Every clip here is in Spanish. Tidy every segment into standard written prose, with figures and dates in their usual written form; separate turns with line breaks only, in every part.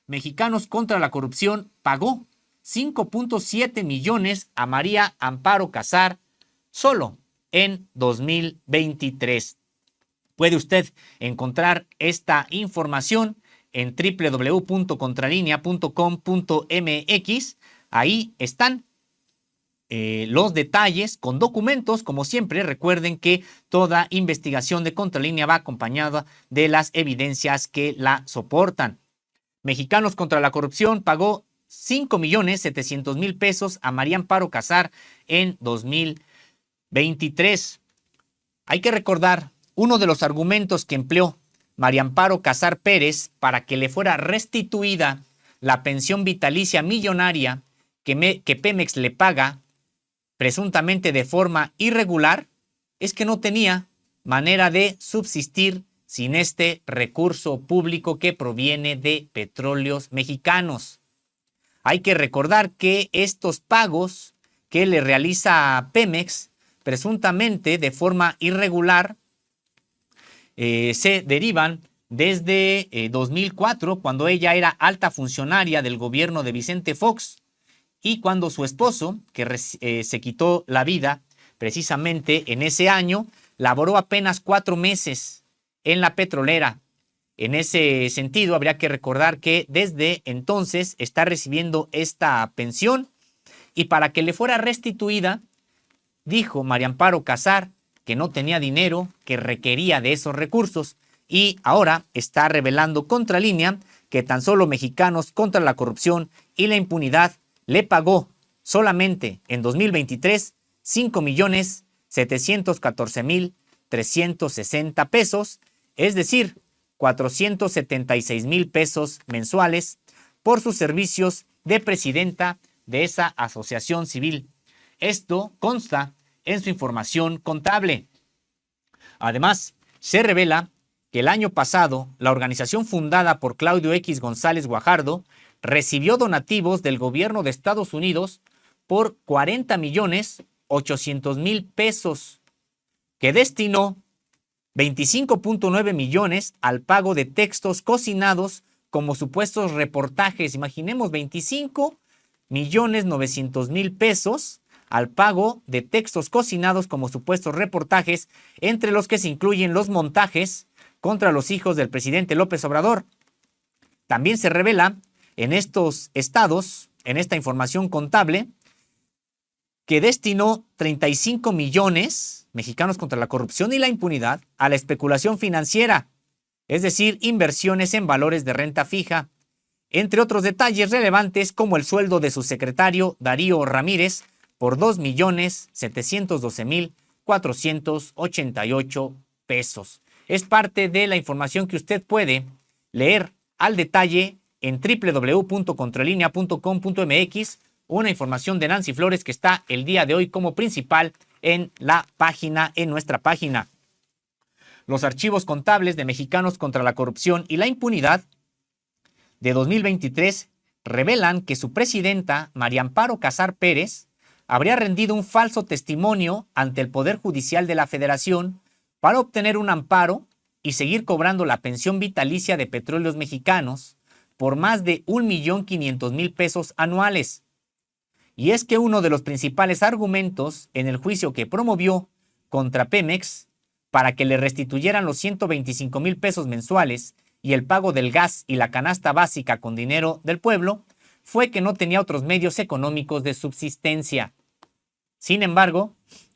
Mexicanos contra la Corrupción pagó 5.7 millones a María Amparo Casar solo en 2023. Puede usted encontrar esta información en www.contralinea.com.mx. Ahí están los detalles con documentos. Como siempre, recuerden que toda investigación de Contralínea va acompañada de las evidencias que la soportan. Mexicanos contra la Corrupción pagó 5.700.000 pesos a María Amparo Casar en 2023. Hay que recordar uno de los argumentos que empleó María Amparo Casar Pérez para que le fuera restituida la pensión vitalicia millonaria que Pemex le paga presuntamente de forma irregular, es que no tenía manera de subsistir sin este recurso público que proviene de Petróleos Mexicanos. Hay que recordar que estos pagos que le realiza Pemex, presuntamente de forma irregular, se derivan desde 2004, cuando ella era alta funcionaria del gobierno de Vicente Fox, y cuando su esposo, que se quitó la vida precisamente en ese año, laboró apenas 4 meses en la petrolera. En ese sentido, habría que recordar que desde entonces está recibiendo esta pensión, y para que le fuera restituida, dijo María Amparo Casar que no tenía dinero, que requería de esos recursos, y ahora está revelando Contralínea que tan solo Mexicanos contra la Corrupción y la Impunidad le pagó solamente en 2023 5.714.360 pesos, es decir, 476,000 pesos mensuales por sus servicios de presidenta de esa asociación civil. Esto consta en su información contable. Además, se revela que el año pasado la organización fundada por Claudio X González Guajardo recibió donativos del gobierno de Estados Unidos por 40.800.000 pesos, que destinó 25.9 millones al pago de textos cocinados como supuestos reportajes. Imaginemos 25.900.000 pesos al pago de textos cocinados como supuestos reportajes, entre los que se incluyen los montajes contra los hijos del presidente López Obrador. También se revela en estos estados, en esta información contable, que destinó 35 millones Mexicanos contra la Corrupción y la Impunidad a la especulación financiera, es decir, inversiones en valores de renta fija, entre otros detalles relevantes como el sueldo de su secretario Darío Ramírez por 2.712.488 pesos. Es parte de la información que usted puede leer al detalle en www.contralinea.com.mx, una información de Nancy Flores que está el día de hoy como principal en nuestra página. Los archivos contables de Mexicanos contra la Corrupción y la Impunidad de 2023 revelan que su presidenta, María Amparo Casar Pérez, habría rendido un falso testimonio ante el Poder Judicial de la Federación para obtener un amparo y seguir cobrando la pensión vitalicia de Petróleos Mexicanos por más de 1.500.000 pesos anuales. Y es que uno de los principales argumentos en el juicio que promovió contra Pemex para que le restituyeran los 125,000 pesos mensuales y el pago del gas y la canasta básica con dinero del pueblo fue que no tenía otros medios económicos de subsistencia. Sin embargo,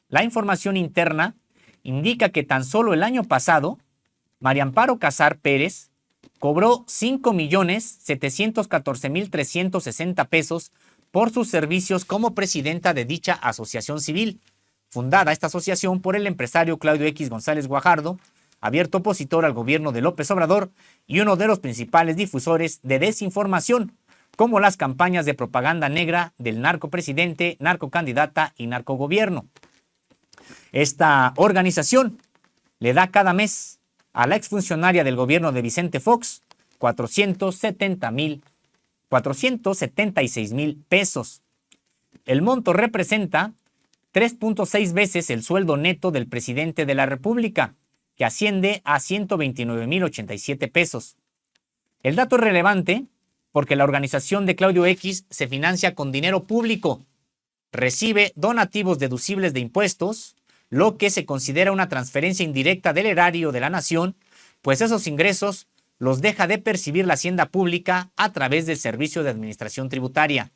la información interna indica que tan solo el año pasado, María Amparo Casar Pérez cobró 5.714.360 pesos por sus servicios como presidenta de dicha asociación civil, fundada esta asociación por el empresario Claudio X González Guajardo, abierto opositor al gobierno de López Obrador y uno de los principales difusores de desinformación, como las campañas de propaganda negra del narcopresidente, narcocandidata y narcogobierno. Esta organización le da cada mes a la exfuncionaria del gobierno de Vicente Fox 476,000 pesos. El monto representa 3.6 veces el sueldo neto del presidente de la República, que asciende a 129,087 pesos. El dato es relevante porque la organización de Claudio X se financia con dinero público, recibe donativos deducibles de impuestos, lo que se considera una transferencia indirecta del erario de la nación, pues esos ingresos los deja de percibir la hacienda pública a través del Servicio de Administración Tributaria.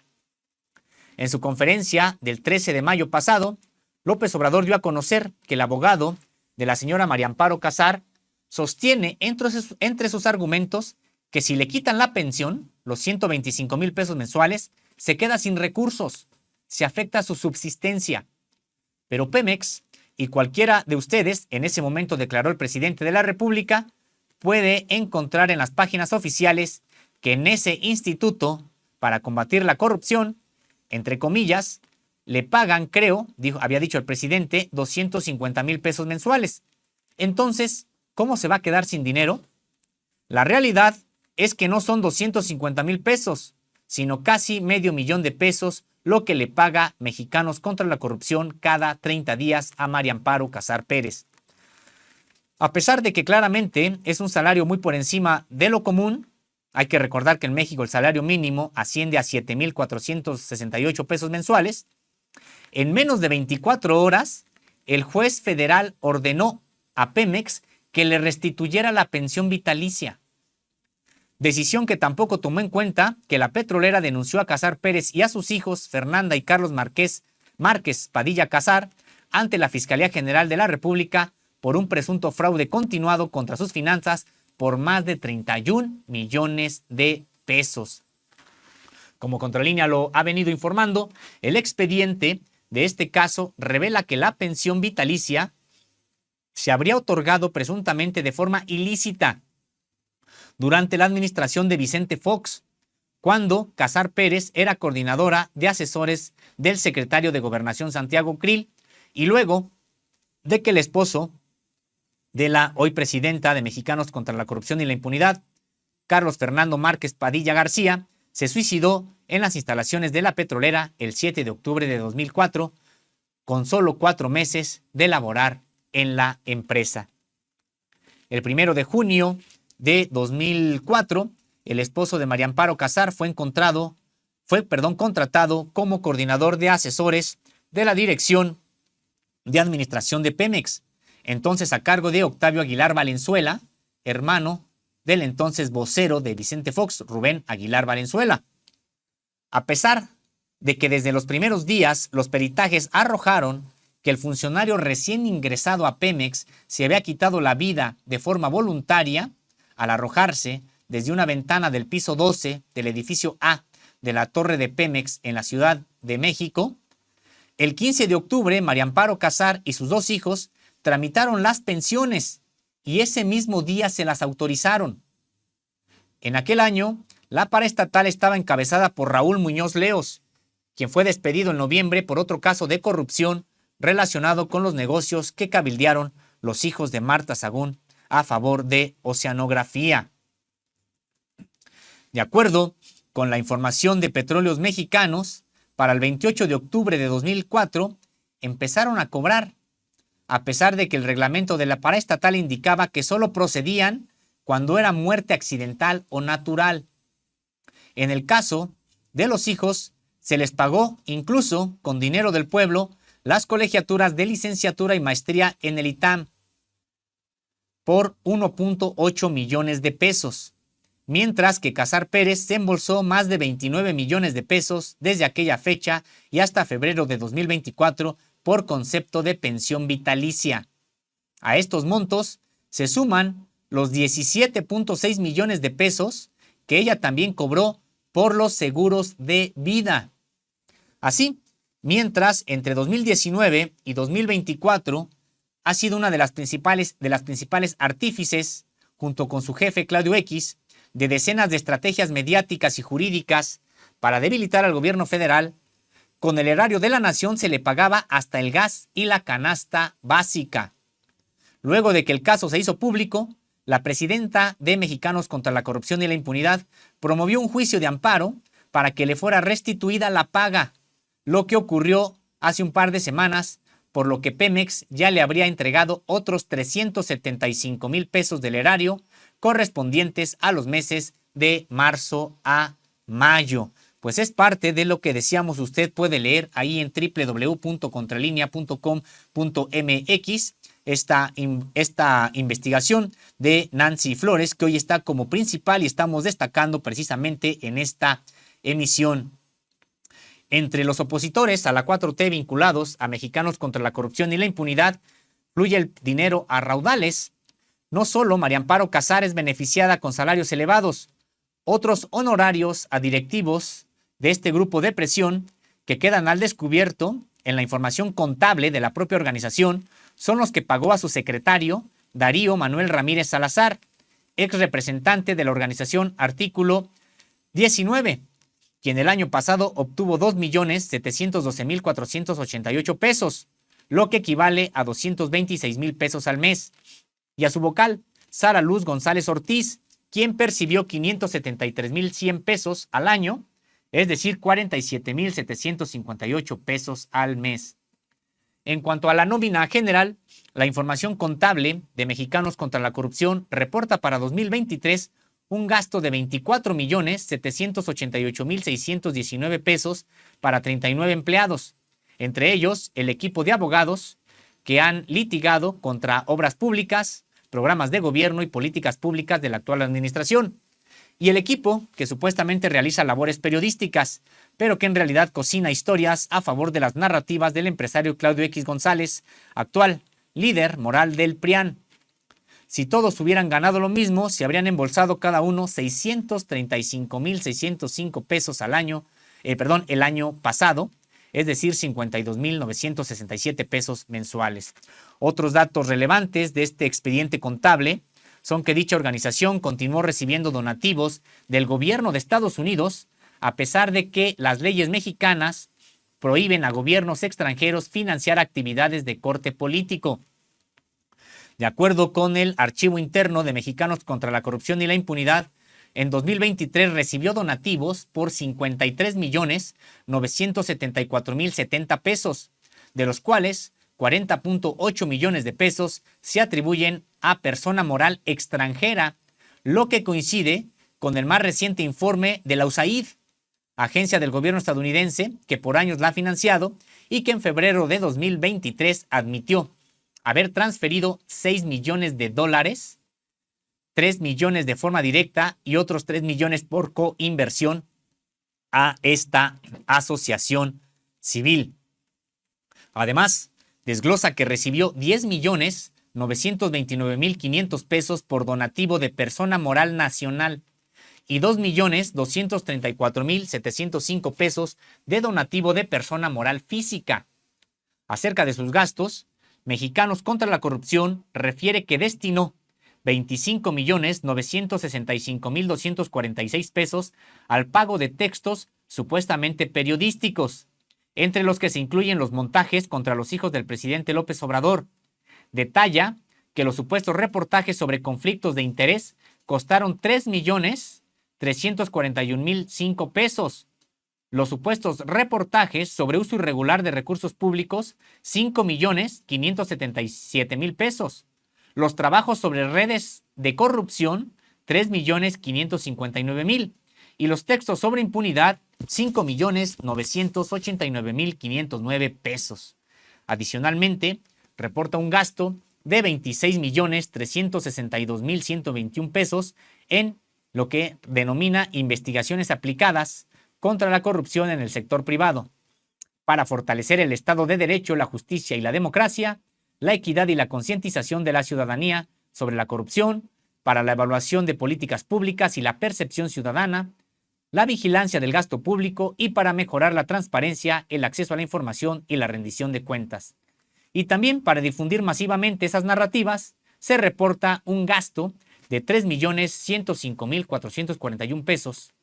En su conferencia del 13 de mayo pasado, López Obrador dio a conocer que el abogado de la señora María Amparo Casar sostiene entre sus argumentos que si le quitan la pensión, los 125,000 pesos mensuales, se queda sin recursos, se afecta su subsistencia. Pero Pemex y cualquiera de ustedes, en ese momento declaró el presidente de la República, puede encontrar en las páginas oficiales que en ese instituto, para combatir la corrupción, entre comillas, le pagan, creo, había dicho el presidente, 250,000 pesos mensuales. Entonces, ¿cómo se va a quedar sin dinero? La realidad es que no son 250,000 pesos, sino casi $500,000 de pesos, lo que le paga Mexicanos contra la Corrupción cada 30 días a María Amparo Casar Pérez. A pesar de que claramente es un salario muy por encima de lo común, hay que recordar que en México el salario mínimo asciende a 7,468 pesos mensuales. En menos de 24 horas, el juez federal ordenó a Pemex que le restituyera la pensión vitalicia. Decisión que tampoco tomó en cuenta que la petrolera denunció a Casar Pérez y a sus hijos, Fernanda y Carlos Márquez Padilla Casar, ante la Fiscalía General de la República por un presunto fraude continuado contra sus finanzas por más de 31 millones de pesos. Como Contralínea lo ha venido informando, el expediente de este caso revela que la pensión vitalicia se habría otorgado presuntamente de forma ilícita durante la administración de Vicente Fox, cuando Casar Pérez era coordinadora de asesores del secretario de Gobernación Santiago Krill, y luego de que el esposo de la hoy presidenta de Mexicanos contra la Corrupción y la Impunidad, Carlos Fernando Márquez Padilla García, se suicidó en las instalaciones de la petrolera el 7 de octubre de 2004, con solo 4 meses de laborar en la empresa. El 1 de junio de 2004, el esposo de María Amparo Casar fue contratado como coordinador de asesores de la Dirección de Administración de Pemex, entonces a cargo de Octavio Aguilar Valenzuela, hermano del entonces vocero de Vicente Fox, Rubén Aguilar Valenzuela. A pesar de que desde los primeros días los peritajes arrojaron que el funcionario recién ingresado a Pemex se había quitado la vida de forma voluntaria al arrojarse desde una ventana del piso 12 del edificio A de la Torre de Pemex en la Ciudad de México, el 15 de octubre María Amparo Casar y sus 2 hijos tramitaron las pensiones y ese mismo día se las autorizaron. En aquel año, la paraestatal estaba encabezada por Raúl Muñoz Leos, quien fue despedido en noviembre por otro caso de corrupción relacionado con los negocios que cabildearon los hijos de Marta Sagún a favor de Oceanografía. De acuerdo con la información de Petróleos Mexicanos, para el 28 de octubre de 2004 empezaron a cobrar, a pesar de que el reglamento de la paraestatal indicaba que solo procedían cuando era muerte accidental o natural. En el caso de los hijos, se les pagó, incluso con dinero del pueblo, las colegiaturas de licenciatura y maestría en el ITAM por 1.8 millones de pesos, mientras que Casar Pérez se embolsó más de 29 millones de pesos desde aquella fecha y hasta febrero de 2024 por concepto de pensión vitalicia. A estos montos se suman los 17.6 millones de pesos que ella también cobró por los seguros de vida. Así, mientras entre 2019 y 2024 ha sido una de las principales artífices, junto con su jefe Claudio X, de decenas de estrategias mediáticas y jurídicas para debilitar al gobierno federal, con el erario de la nación se le pagaba hasta el gas y la canasta básica. Luego de que el caso se hizo público, la presidenta de Mexicanos contra la Corrupción y la Impunidad promovió un juicio de amparo para que le fuera restituida la paga, lo que ocurrió hace un par de semanas, por lo que Pemex ya le habría entregado otros 375,000 pesos del erario correspondientes a los meses de marzo a mayo. Pues es parte de lo que decíamos, usted puede leer ahí en www.contralinea.com.mx esta investigación de Nancy Flores, que hoy está como principal y estamos destacando precisamente en esta emisión. Entre los opositores a la 4T vinculados a Mexicanos contra la Corrupción y la Impunidad, fluye el dinero a raudales. No solo María Amparo Casar es beneficiada con salarios elevados, otros honorarios a directivos de este grupo de presión que quedan al descubierto en la información contable de la propia organización son los que pagó a su secretario, Darío Manuel Ramírez Salazar, ex representante de la organización Artículo 19, quien el año pasado obtuvo 2.712.488 pesos, lo que equivale a 226,000 pesos al mes, y a su vocal, Sara Luz González Ortiz, quien percibió 573,100 pesos al año, es decir, 47,758 pesos al mes. En cuanto a la nómina general, la información contable de Mexicanos contra la Corrupción reporta para 2023 un gasto de 24,788,619 pesos para 39 empleados, entre ellos el equipo de abogados que han litigado contra obras públicas, programas de gobierno y políticas públicas de la actual administración, y el equipo que supuestamente realiza labores periodísticas, pero que en realidad cocina historias a favor de las narrativas del empresario Claudio X González, actual líder moral del PRIAN. Si todos hubieran ganado lo mismo, se habrían embolsado cada uno 635,605 pesos al año, el año pasado, es decir, 52,967 pesos mensuales. Otros datos relevantes de este expediente contable son que dicha organización continuó recibiendo donativos del gobierno de Estados Unidos, a pesar de que las leyes mexicanas prohíben a gobiernos extranjeros financiar actividades de corte político. De acuerdo con el Archivo Interno de Mexicanos contra la Corrupción y la Impunidad, en 2023 recibió donativos por 53,974,070 pesos, de los cuales 40,8 millones de pesos se atribuyen a persona moral extranjera, lo que coincide con el más reciente informe de la USAID, agencia del gobierno estadounidense que por años la ha financiado y que en febrero de 2023 admitió haber transferido 6 millones de dólares, 3 millones de forma directa y otros 3 millones por coinversión a esta asociación civil. Además, desglosa que recibió 10,929,500 pesos por donativo de persona moral nacional y 2,234,705 pesos de donativo de persona moral física. Acerca de sus gastos, Mexicanos contra la Corrupción refiere que destinó 25,965,246 pesos al pago de textos supuestamente periodísticos, entre los que se incluyen los montajes contra los hijos del presidente López Obrador. Detalla que los supuestos reportajes sobre conflictos de interés costaron 3,341,005 pesos. Los supuestos reportajes sobre uso irregular de recursos públicos, 5,577,000 pesos. Los trabajos sobre redes de corrupción, 3,559,000. Y los textos sobre impunidad, 5,989,509 pesos. Adicionalmente, reporta un gasto de 26,362,121 pesos en lo que denomina investigaciones aplicadas contra la corrupción en el sector privado, para fortalecer el Estado de Derecho, la justicia y la democracia, la equidad y la concientización de la ciudadanía sobre la corrupción, para la evaluación de políticas públicas y la percepción ciudadana, la vigilancia del gasto público y para mejorar la transparencia, el acceso a la información y la rendición de cuentas. Y también para difundir masivamente esas narrativas, se reporta un gasto de 3,105,441 pesos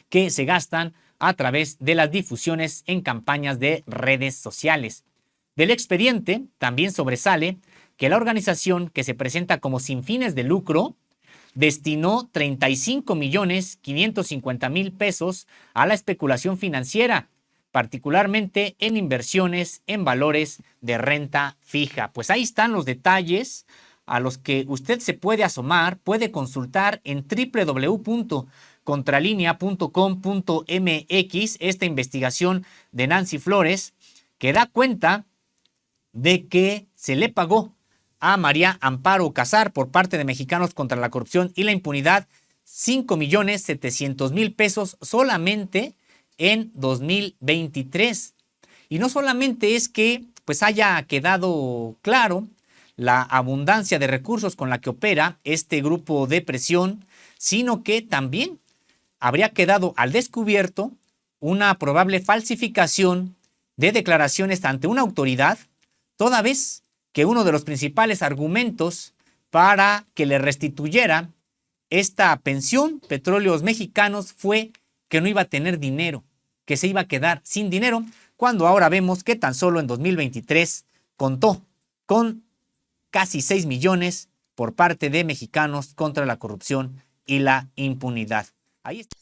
que se gastan a través de las difusiones en campañas de redes sociales. Del expediente también sobresale que la organización, que se presenta como sin fines de lucro, destinó 35,550,000 pesos a la especulación financiera, particularmente en inversiones en valores de renta fija. Pues ahí están los detalles a los que usted se puede asomar, puede consultar en contralinea.com.mx, esta investigación de Nancy Flores, que da cuenta de que se le pagó a María Amparo Casar por parte de Mexicanos contra la Corrupción y la Impunidad 5,7 millones pesos solamente en 2023. Y no solamente es que pues haya quedado claro la abundancia de recursos con la que opera este grupo de presión, sino que también habría quedado al descubierto una probable falsificación de declaraciones ante una autoridad, toda vez que uno de los principales argumentos para que le restituyera esta pensión Petróleos Mexicanos fue que no iba a tener dinero, que se iba a quedar sin dinero, cuando ahora vemos que tan solo en 2023 contó con casi 6 millones por parte de Mexicanos contra la Corrupción y la Impunidad. Ahí está.